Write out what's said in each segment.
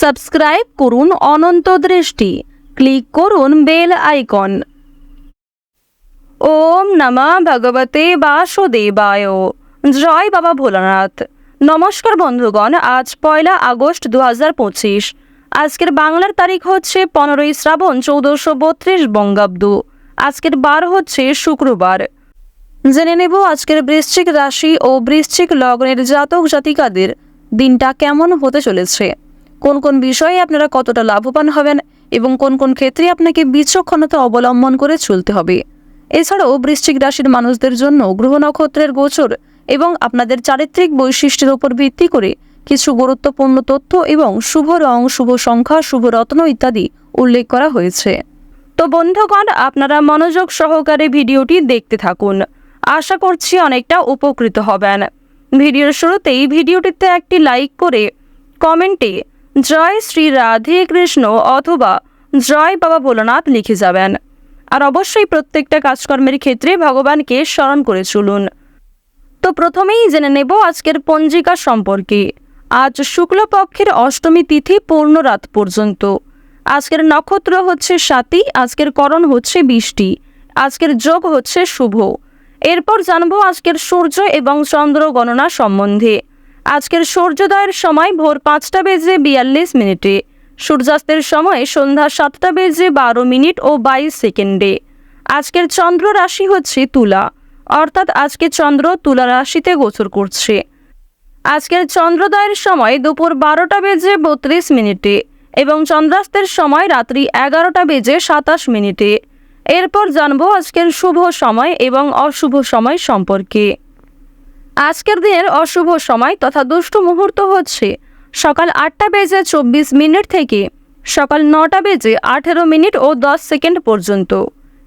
Subscribe করুন অনন্ত দৃষ্টি, click করুন বেল আইকন। ওম নমঃ ভগবতে বাসুদেবায়। জয় বাবা ভোলানাথ। নমস্কার বন্ধুগণ, আজ 1 আগস্ট 2025। আজকের বাংলার তারিখ হচ্ছে 15 শ্রাবণ 1432 বঙ্গাব্দ। আজকের বার হচ্ছে শুক্রবার। জেনে নেব আজকের বৃশ্চিক রাশি ও বৃশ্চিক লগ্নের জাতক জাতিকাদের দিনটা কেমন হতে চলেছে, কোন কোন বিষয়ে আপনারা কতটা লাভবান হবেন এবং কোন কোন ক্ষেত্রে আপনাকে বিচক্ষণতা অবলম্বন করে চলতে হবে। এছাড়াও বৃশ্চিক রাশির মানুষদের জন্য গ্রহ নক্ষত্রের গোচর এবং আপনাদের চারিত্রিক বৈশিষ্ট্যের উপর ভিত্তি করে কিছু গুরুত্বপূর্ণ তথ্য এবং শুভ রং, শুভ সংখ্যা, শুভ রত্ন ইত্যাদি উল্লেখ করা হয়েছে। তো বন্ধুগণ, আপনারা মনোযোগ সহকারে ভিডিওটি দেখতে থাকুন। আশা করছি অনেকটা উপকৃত হবেন। ভিডিওর শুরুতেই ভিডিওটিতে একটি লাইক করে কমেন্টে জয় শ্রী রাধে কৃষ্ণ অথবা জয় বাবা ভোলানাথ লিখে যাবেন। আর অবশ্যই প্রত্যেকটা কাজকর্মের ক্ষেত্রে ভগবানকে স্মরণ করে চলুন। তো প্রথমেই জেনে নেব আজকের পঞ্জিকা সম্পর্কে। আজ শুক্লপক্ষের অষ্টমী তিথি পূর্ণ রাত পর্যন্ত। আজকের নক্ষত্র হচ্ছে স্বাতী, আজকের করণ হচ্ছে বৃষ্টি, আজকের যোগ হচ্ছে শুভ। এরপর জানবো আজকের সূর্য এবং চন্দ্র গণনা সম্বন্ধে। আজকের সূর্যোদয়ের সময় ভোর 5টা বেজে 42 মিনিটে, সূর্যাস্তের সময় সন্ধ্যা 7টা বেজে 12 মিনিট ও 22 সেকেন্ডে। আজকের চন্দ্র রাশি হচ্ছে তুলা, অর্থাৎ আজকে চন্দ্র তুলা রাশিতে গোচর করছে। আজকের চন্দ্রোদয়ের সময় দুপুর 12টা বেজে 32 মিনিটে এবং চন্দ্রাস্তের সময় রাত্রি 11টা বেজে 27 মিনিটে। এরপর জানবো আজকের শুভ সময় এবং অশুভ সময় সম্পর্কে। আজকের দিনের অশুভ সময় তথা দুষ্ট মুহূর্ত হচ্ছে সকাল 8টা বেজে 24 মিনিট থেকে সকাল 9টা বেজে 18 মিনিট ও 10 সেকেন্ড পর্যন্ত।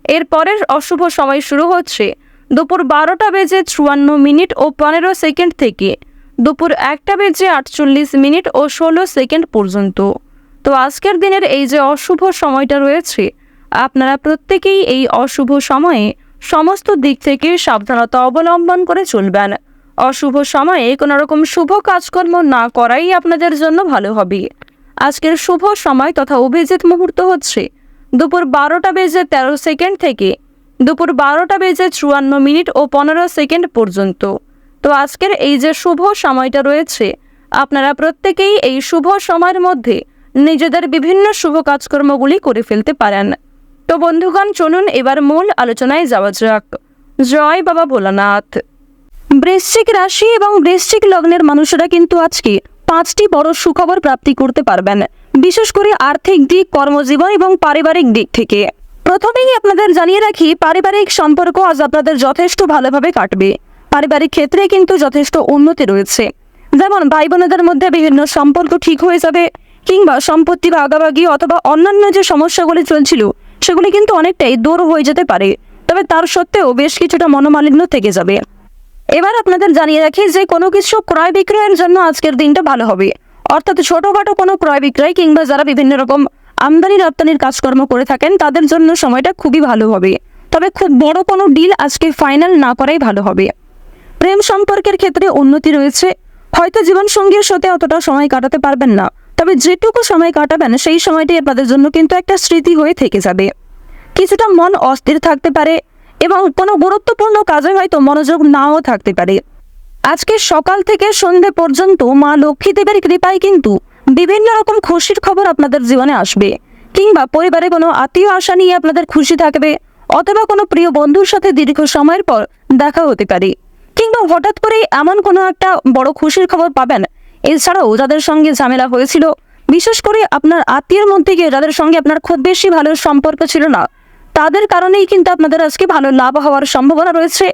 এরপরের অশুভ সময় শুরু হচ্ছে দুপুর 12টা বেজে 54 মিনিট ও 15 সেকেন্ড থেকে দুপুর 1টা বেজে 48 মিনিট ও 16 সেকেন্ড পর্যন্ত। তো আজকের দিনের এই যে অশুভ সময়টা রয়েছে, আপনারা প্রত্যেকেই এই অশুভ সময়ে সমস্ত দিক থেকে সাবধানতা অবলম্বন করে চলবেন। অশুভ সময়ে কোনো রকম শুভ কাজকর্ম না করাই আপনাদের জন্য ভালো হবে। আজকের শুভ সময় তথা অভিজিৎ মুহূর্ত হচ্ছে দুপুর 12টা বেজে 13 সেকেন্ড থেকে দুপুর 12টা বেজে 54 মিনিট ও 15 সেকেন্ড পর্যন্ত। তো আজকের এই যে শুভ সময়টা রয়েছে, আপনারা প্রত্যেকেই এই শুভ সময়ের মধ্যে নিজেদের বিভিন্ন শুভ কাজকর্মগুলি করে ফেলতে পারেন। তো বন্ধুগণ, চলুন এবার মূল আলোচনায় যাওয়া যাক। জয় বাবা ভোলানাথ। বৃশ্চিক রাশি এবং বৃশ্চিক লগ্নের মানুষেরা কিন্তু আজকে 5টি বড় সুখবর প্রাপ্তি করতে পারবেন, বিশেষ করে আর্থিক দিক, কর্মজীবন এবং পারিবারিক দিক থেকে। প্রথমেই আপনাদের জানিয়ে রাখি, পারিবারিক সম্পর্ক আজ আপনাদের যথেষ্ট ভালোভাবে কাটবে। পারিবারিক ক্ষেত্রে কিন্তু যথেষ্ট উন্নতি রয়েছে। যেমন ভাই বোনেদের মধ্যে বিভিন্ন সম্পর্ক ঠিক হয়ে যাবে, কিংবা সম্পত্তি ভাগাভাগি অথবা অন্যান্য যে সমস্যাগুলি চলছিল সেগুলি কিন্তু অনেকটাই দূর হয়ে যেতে পারে। তবে তার সত্ত্বেও বেশ কিছুটা মনোমালিন্য থেকে যাবে। এবার আপনাদের জানিয়ে রাখি যে কোনো কিছু ক্রয় বিক্রয়ের জন্য আজকের দিনটা ভালো হবে। অর্থাৎ ছোটখাটো কোনো ক্রয় বিক্রয় কিংবা যারা বিভিন্ন রকম আমদানি রপ্তানির কাজকর্ম করে থাকেন তাদের জন্য সময়টা খুবই ভালো হবে। তবে খুব বড় কোনো ডিল আজকে ফাইনাল না করাই ভালো হবে। প্রেম সম্পর্কের ক্ষেত্রে উন্নতি রয়েছে। হয়তো জীবনসঙ্গীর সাথে অতটা সময় কাটাতে পারবেন না, তবে যেটুকু সময় কাটাবেন সেই সময়টি আপনাদের জন্য কিন্তু একটা স্মৃতি হয়ে থেকে যাবে। কিছুটা মন অস্থির থাকতে পারে এবং কোনো গুরুত্বপূর্ণ কাজে হয়তো মনোযোগ নাও থাকতে পারে। আজকে সকাল থেকে সন্ধে পর্যন্ত মা লক্ষ্মী দেবীর কৃপায় কিন্তু বিভিন্ন রকম খুশির খবর আপনাদের জীবনে আসবে, কিংবা পরিবারে কোনো আত্মীয় আশা নিয়ে আপনাদের খুশি থাকবে, অথবা কোনো প্রিয় বন্ধুর সাথে দীর্ঘ সময়ের পর দেখা হতে পারে, কিংবা হঠাৎ করেই এমন কোনো একটা বড় খুশির খবর পাবেন। এছাড়াও যাদের সঙ্গে ঝামেলা হয়েছিল, বিশেষ করে আপনার আত্মীয়ের মধ্যে গিয়ে যাদের সঙ্গে আপনার খুব বেশি ভালো সম্পর্ক ছিল না, তাদের কারণেই কিন্তু আপনাদের আজকে ভালো লাভ হওয়ার সম্ভাবনা রয়েছে।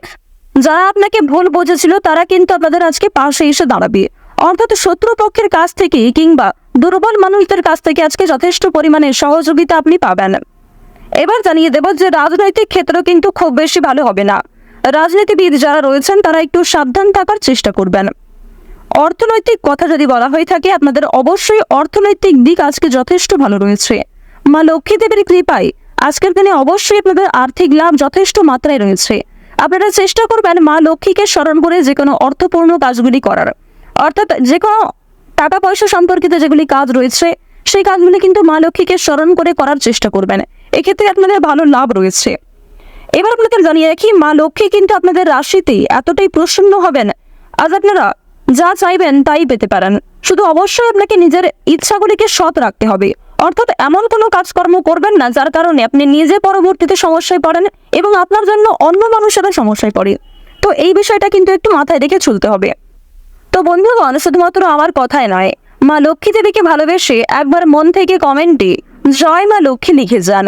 যারা আপনাকে ভুল বুঝেছিল তারা কিন্তু আপনাদের আজকে পাশে এসে দাঁড়াবে। অর্থাৎ শত্রুপক্ষের কাছ থেকে কিংবা দুর্বল মানুষদের কাছ থেকে আজকে যথেষ্ট পরিমাণে সহযোগিতা আপনি পাবেন। এবার জানিয়ে দেব যে রাজনৈতিক ক্ষেত্র কিন্তু খুব বেশি ভালো হবে না। রাজনীতিবিদ যারা রয়েছেন তারা একটু সাবধান থাকার চেষ্টা করবেন। অর্থনৈতিক কথা যদি বলা হয়ে থাকে, আপনাদের অবশ্যই অর্থনৈতিক দিক আজকে যথেষ্ট ভালো রয়েছে। মা লক্ষ্মী দেবীর কৃপায় আজকের দিনে অবশ্যই আপনাদের আর্থিক লাভ যথেষ্ট মাত্রায় রয়েছে। আপনারা চেষ্টা করবেন মা লক্ষ্মীকে স্মরণ করে যে কোনো অর্থপূর্ণ কাজগুলি করার। অর্থাৎ যে কোনো টাকা পয়সা সম্পর্কিত যেগুলি কাজ রয়েছে সেই কাজগুলি কিন্তু মা লক্ষ্মীকে স্মরণ করে করার চেষ্টা করবেন। এক্ষেত্রে আপনাদের ভালো লাভ রয়েছে। এবার আপনাদের জানিয়ে রাখি, মা লক্ষ্মী কিন্তু আপনাদের রাশিতে এতটাই প্রসন্ন হবেন, আজ আপনারা যা চাইবেন তাই পেতে পারেন। শুধু অবশ্যই আপনাকে নিজের ইচ্ছাগুলিকে সৎ রাখতে হবে, অর্থাৎ এমন কোনো কাজকর্ম করবেন না যার কারণে আপনি নিজে পরবর্তীতে সমস্যায় পড়েন এবং আপনার জন্য অন্য মানুষেরা সমস্যায় পড়ে। তো এই বিষয়টা কিন্তু একটু মাথায় রেখে চলতে হবে। তো বন্ধুগণ, শুধুমাত্র আমার কথায় নয়, মা লক্ষ্মী দেবীকে ভালোবেসে একবার মন থেকে কমেন্টে জয় মা লক্ষ্মী লিখে যান।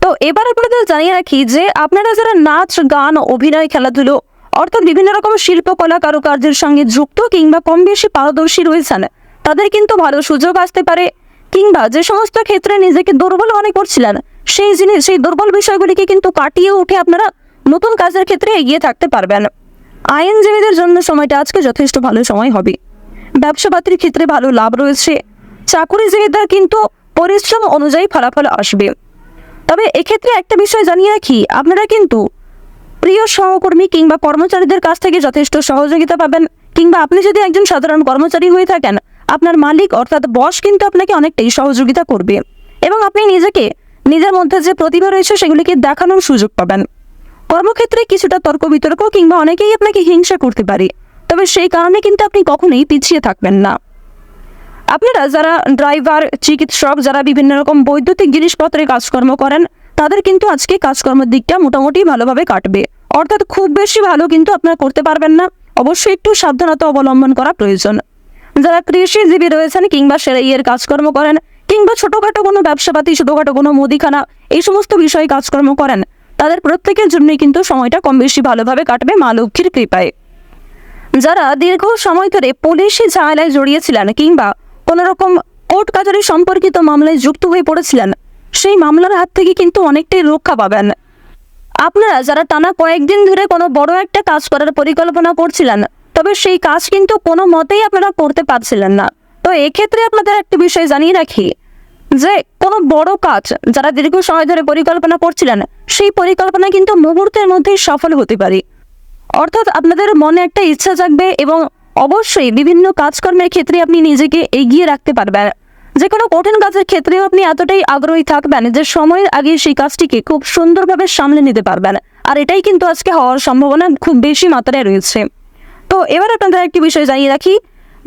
তো এবার আপনাদের জানিয়ে রাখি যে আপনারা যারা নাচ, গান, অভিনয়, খেলাধুলো অর্থাৎ বিভিন্ন রকম শিল্পকলা কারুকার্যের সঙ্গে যুক্ত কিংবা কম বেশি পারদর্শী রয়েছেন, তাদের কিন্তু ভালো সুযোগ আসতে পারে। কিংবা যে সমস্ত ক্ষেত্রে নিজেকে দুর্বল মনে করছিলেন, সেই দুর্বল বিষয়গুলিকে কিন্তু কাটিয়ে উঠে আপনারা নতুন কাজের ক্ষেত্রে এগিয়ে থাকতে পারবেন। আইনজীবীদের জন্য সময়টা আজকে যথেষ্ট ভালো সময় হবে। ব্যবসাপাতির ক্ষেত্রে ভালো লাভ রয়েছে। চাকুরিজীবীদের কিন্তু পরিশ্রম অনুযায়ী ফলাফল আসবে। তবে এক্ষেত্রে একটা বিষয় জানিয়ে রাখি, আপনারা কিন্তু প্রিয় সহকর্মী কিংবা কর্মচারীদের কাছ থেকে যথেষ্ট সহযোগিতা পাবেন। কিংবা আপনি যদি একজন সাধারণ কর্মচারী হয়ে থাকেন, আপনার মালিক অর্থাৎ বস কিন্তু আপনাকে অনেকটাই সহযোগিতা করবে এবং আপনি নিজের মধ্যে যে প্রতিভা রয়েছে সেগুলিকে দেখানোর সুযোগ পাবেন। কর্মক্ষেত্রে কিছুটা তর্ক বিতর্ক কিংবা অনেকেই আপনাকে হিংসা করতে পারে, তবে সেই কারণে কিন্তু আপনি কখনোই পিছিয়ে থাকবেন না। আপনারা যারা ড্রাইভার, চিকিৎসক, যারা বিভিন্ন রকম বৈদ্যুতিক জিনিসপত্রের কাজকর্ম করেন, তাদের কিন্তু আজকে কাজকর্মের দিকটা মোটামুটি ভালোভাবে কাটবে। অর্থাৎ খুব বেশি ভালো কিন্তু আপনারা করতে পারবেন না, অবশ্যই একটু সাবধানতা অবলম্বন করা প্রয়োজন। যারা কৃষিজীবী রয়েছেন কিংবা সেলাইয়ের কাজকর্ম করেন কিংবা ছোটোখাটো কোনো ব্যবসাপাতি, ছোটোখাটো কোনো মুদিখানা, এই সমস্ত বিষয়ে কাজকর্ম করেন, তাদের প্রত্যেকের জন্যই কিন্তু সময়টা কম বেশি ভালোভাবে কাটবে মা লক্ষ্মীর কৃপায়। যারা দীর্ঘ সময় ধরে পুলিশি ঝামেলায় জড়িয়েছিলেন কিংবা কোনো রকম কোর্ট কাছারি সম্পর্কিত মামলায় যুক্ত হয়ে পড়েছিলেন, সেই মামলার হাত থেকে কিন্তু অনেকটাই রক্ষা পাবেন। আপনারা যারা টানা কয়েকদিন ধরে কোনো বড় একটা কাজ করার পরিকল্পনা করছিলেন, তবে সেই কাজ কিন্তু কোনো মতেই আপনারা করতে পারছিলেন না, তো এক্ষেত্রে আপনাদের একটা বিষয় জানিয়ে রাখি যে কোনো বড় কাজ যারা দীর্ঘ সময় ধরে পরিকল্পনা করছিলেন, সেই পরিকল্পনা কিন্তু মুহূর্তের মধ্যেই সফল হতে পারে। অর্থাৎ আপনাদের মনে একটা ইচ্ছা জাগবে এবং অবশ্যই বিভিন্ন কাজকর্মের ক্ষেত্রে আপনি নিজেকে এগিয়ে রাখতে পারবেন। যে কোনো কঠিন কাজের ক্ষেত্রেও আপনি এতটাই আগ্রহী থাকবেন যে সময়ের আগে সেই কাজটিকে খুব সুন্দরভাবে সামলে নিতে পারবেন, আর এটাই কিন্তু আজকে হওয়ার সম্ভাবনা খুব বেশি মাত্রায় রয়েছে। তো এবার আপনাদের একটি বিষয় জানিয়ে রাখি,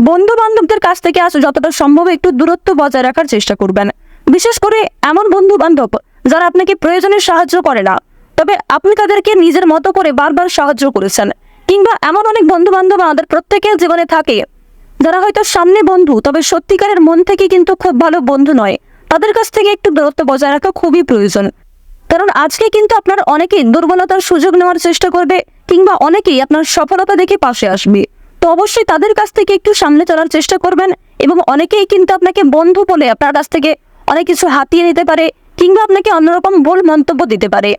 বন্ধু বান্ধবদের কাছ থেকে আজ যতটা সম্ভব একটু দূরত্ব বজায় রাখার চেষ্টা করবেন। বিশেষ করে এমন বন্ধু বান্ধব যারা আপনাকে প্রয়োজনে সাহায্য করে না, তবে আপনি তাদেরকে নিজের মতো করে বারবার সাহায্য করেছেন। কিংবা এমন অনেক বন্ধু বান্ধব আমাদের প্রত্যেকের জীবনে থাকে যারা হয়তো সামনে বন্ধু, তবে সত্যিকারের মন থেকে কিন্তু খুব ভালো বন্ধু নয়। তাদের কাছ থেকে একটু দূরত্ব বজায় রাখা খুবই প্রয়োজন, কারণ আজকে কিন্তু আপনার অনেকেই দুর্বলতার সুযোগ নেওয়ার চেষ্টা করবে কিংবা অনেকেই আপনার সফলতা দেখে পাশে আসবে। তো অবশ্যই তাদের কাছ থেকে একটু সামনে চলার চেষ্টা করবেন এবং অনেকেই কিন্তু আপনাকে বন্ধু বলে আপনার কাছ থেকে অনেক কিছু হাতিয়ে নিতে পারে কিংবা আপনাকে অন্যরকম ভুল মন্তব্য দিতে পারে।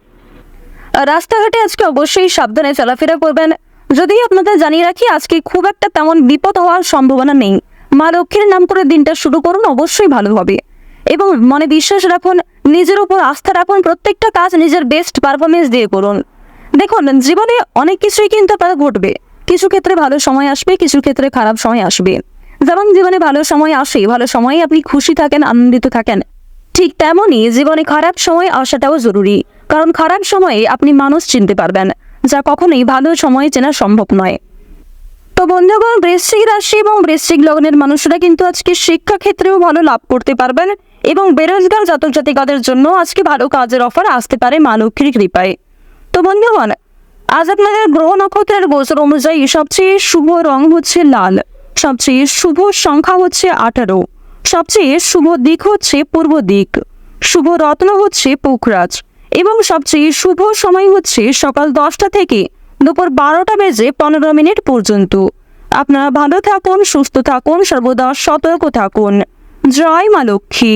রাস্তাঘাটে আজকে অবশ্যই সাবধানে চলাফেরা করবেন। যদিও আপনাদের জানিয়ে রাখি, আজকে খুব একটা তেমন বিপদ হওয়ার সম্ভাবনা নেই। মা লক্ষ্মীর নাম করে দিনটা শুরু করুন, অবশ্যই ভালো হবে এবং মনে বিশ্বাস রাখুন, নিজের উপর আস্থা রাখুন, প্রত্যেকটা কাজ নিজের বেস্ট পারফরমেন্স দিয়ে করুন। দেখুন, জীবনে অনেক কিছুই কিন্তু আপনার ঘটবে। কিছু ক্ষেত্রে ভালো সময় আসবে, কিছু ক্ষেত্রে খারাপ সময় আসবে। যেমন জীবনে ভালো সময় আসে, ভালো সময়ে আপনি খুশি থাকেন, আনন্দিত থাকেন, ঠিক তেমনই জীবনে খারাপ সময় আসাটাও জরুরি, কারণ খারাপ সময়ে আপনি মানুষ চিনতে পারবেন, যা কখনোই ভালো সময়ে চেনা সম্ভব নয়। তো বন্ধুগণ, বৃশ্চিক রাশি এবং বৃশ্চিক লগ্নের মানুষরা কিন্তু আজকে শিক্ষা ক্ষেত্রেও ভালো লাভ করতে পারবেন এবং বেরোজগার জাতক জাতিকাদের জন্য আজকে ভালো কাজের অফার আসতে পারে মা লক্ষ্মীর কৃপায়। তো বন্ধুগণ, আজ আপনাদের গ্রহ নক্ষত্রের গোচর অনুযায়ী সবচেয়ে শুভ রং হচ্ছে লাল, সবচেয়ে শুভ সংখ্যা হচ্ছে 18, সবচেয়ে শুভ দিক হচ্ছে পূর্ব দিক, শুভ রত্ন হচ্ছে পুখরাজ এবং সবচেয়ে শুভ সময় হচ্ছে সকাল 10টা থেকে দুপুর 12টা বেজে 15 মিনিট পর্যন্ত। আপনারা ভালো থাকুন, সুস্থ থাকুন, সর্বদা সতর্ক থাকুন। জয় মা লক্ষ্মী।